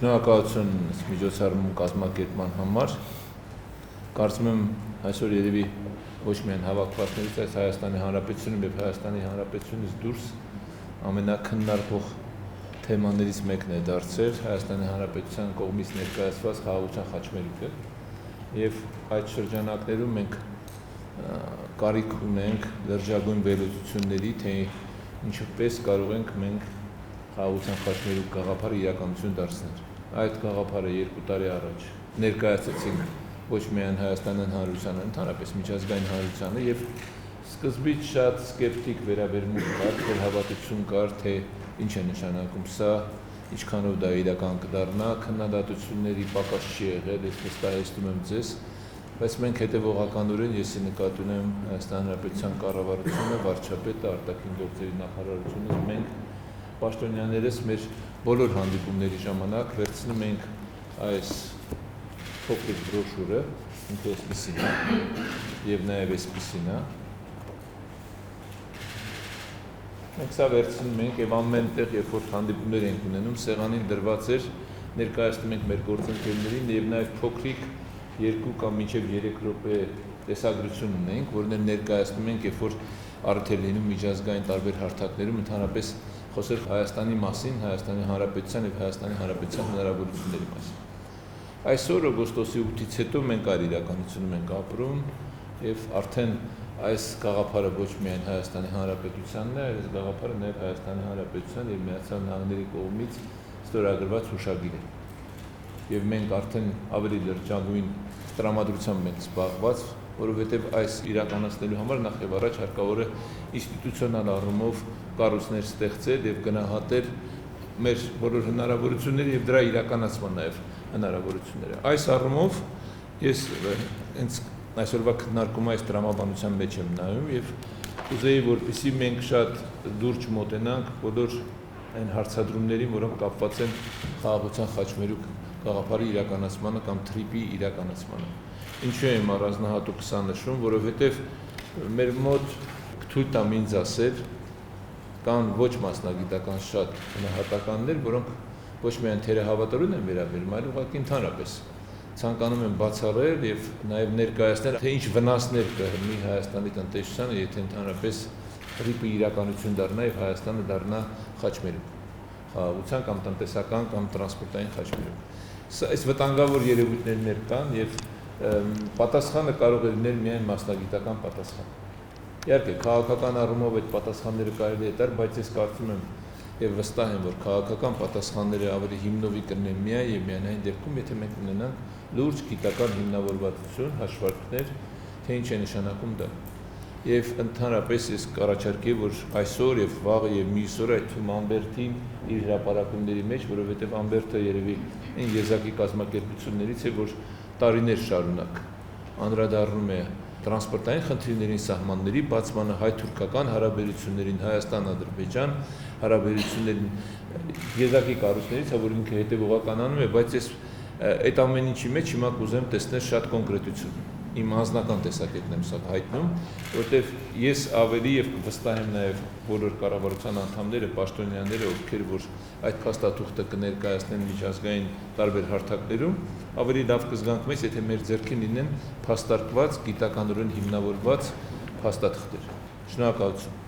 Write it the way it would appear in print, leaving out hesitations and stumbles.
Շնորհակալություն միջոցառում կազմակերպման համար։ Կարծում եմ այսօր երևի ոչ միայն հավաքվածներից, այլ Հայաստանի Հանրապետությունում եւ Հայաստանի Հանրապետությունից դուրս ամենակննարկող թեմաներից մեկն է դարձել Հայաստանի Հանրապետության կողմից ներկայացված խաղաղության խաչմերուկը եւ այդ շրջանակներում մենք կարիք ունենք լրջագույն վերլուծությունների, թե ինչպես կարող ենք մենք խաղաղության խաչմերուկ գաղափարը իրականություն դարձնել։ Այդ գաղափարը 2 տարի առաջ ներկայացրեցինք ոչ միայն Հայաստանի Հանրությանը, ընդհանրապես միջազգային հանրությանը եւ սկզբից շատ սկեպտիկ վերաբերմունք կար, թերհավատություն կար, թե ինչ է նշանակում սա, ինչքանով դա իրական կդառնա, քննադատությունների պակաս չի եղել, ես վստահեցնում եմ ձեզ, բայց մենք հետևողականորեն ես նկատի ունեմ Հայաստանի Հանրապետության կառավարությունը, վարչապետը, արտաքին գործերի նախարարությունը, մենք պաշտոնյաներս մեր բոլոր հանդիպումների ժամանակ վերցնում ենք այս փոքրիկ բրոշուրը, ինքը այսպիսին է եւ նաեւ այսպիսին է։ Մենք սա վերցնում ենք եւ ամեն տեղ, երբ որ հանդիպումներ ենք ունենում, սեղանին դրված էր, ներկայացնում ենք մեր գործընկերներին եւ նաեւ փոքրիկ 2 կամ մինչեւ 3 րոպե տեսագրություն ունենք, որն ներկայացնում ենք, երբ որ արդեն լինում միջազգային տարբեր հարթակներում ընդհանրապես խոսել Հայաստանի մասին, Հայաստանի Հանրապետության եւ Հայաստանի Հանրապետության հնարավորությունների մասին։ Այսօր օգոստոսի 8-ից հետո մենք այդ իրականությունում ենք ապրում եւ արդեն այս գաղափարը ոչ միայն Հայաստանի Հանրապետությանն է, այլ այս գաղափարը նաեւ Հայաստանի Հանրապետության եւ Միացյալ Նահանգների կողմից ստորագրված հուշագիր է։ Եվ մենք արդեն ավելի լրջագույն տրամադրությամբ ենք զբաղված, որովհետև այս իրականացնելու համար նախ եւ առաջ հարկավոր է ինստիտուցիոնալ առումով կառույցներ ստեղծել եւ գնահատել մեր բոլոր հնարավորությունները եւ դրա իրականացման նաեւ հնարավորությունները։ Այս առումով ես հենց այսօրվա քննարկումը այս տրամաբանության մեջ եմ նայում եւ ուզեի որպեսզի մենք շատ դուրս մոտենանք բոլոր այն հարցադրումներին, որոնք կապված են խաղաղության խաչմերուկ գաղափարի իրականացմանը կամ թրիպի իրականացմանը։ Ինչու եմ առանձնահատուկ սա նշում, որովհետև մեր մոտ թույլ տամ ինձ ասել, կան ոչ մասնագիտական շատ գնահատականներ, որոնք ոչ միայն թերահավատորեն են վերաբերում, այլ ուղղակի ընդհանրապես ցանկանում են բացառել եւ նաեւ ներկայացնել, թե ինչ վնասներ կհրմի Հայաստանի տնտեսությանը, եթե ընդհանրապես թրիպի իրականություն դառնա եւ Հայաստանը դառնա խաչմերուկ, խաղաղության կամ տնտեսական կամ տրանսպորտային խաչմերուկ։ Այս վտանգավոր երևույթներներ կան եւ պատասխանը կարող է լինել միայն մասնագիտական պատասխան։ Իհարկե, քաղաքական առումով այդ պատասխանները կարելի է տալ, բայց ես կարծում եմ եւ վստահ եմ, որ քաղաքական պատասխանները ավելի հիմնովի կլինեն միայն եւ միայն այն դեպքում, եթե մենք ունենանք լուրջ գիտական հիմնավորվածություն, հաշվարկներ, թե ինչ է նշանակում դա։ Եվ ընդհանրապես ես կառաջարկեի, որ այսօր եւ վաղը եւ մյուս օրը այդ թվում Ամբերտին իր հրապարակումների մեջ, որովհետեւ Ամբերտը երևի այն եզակի կազմակերպություններից է, որ տարիներ շարունակ անդրադառնում է տրանսպորտային խնդիրներին, սահմանների բացմանը, հայ-թուրքական հարաբերություններին, Հայաստան-Ադրբեջան հարաբերություններին, եզակի կառույցներից, որ ինքը հետևողականանում է, բայց ես այդ ամեն ինչի մեջ հիմա կուզեմ տեսնել շատ կոնկրետություն։ Իմ անձնական տեսակետն եմ սա հայտնում, որտեղ ես ավելի եւ վստահ եմ նաեւ բոլոր կառավարության անդամները, պաշտոնյաները, ովքեր որ այդ փաստաթուղթը կներկայացնեն միջազգային տարբեր հարթակներում, ավելի լավ կզգանք մեզ, եթե մեր ձեռքին լինեն փաստարկված, գիտականորեն հիմնավորված փաստաթղթեր։ Շնորհակալություն։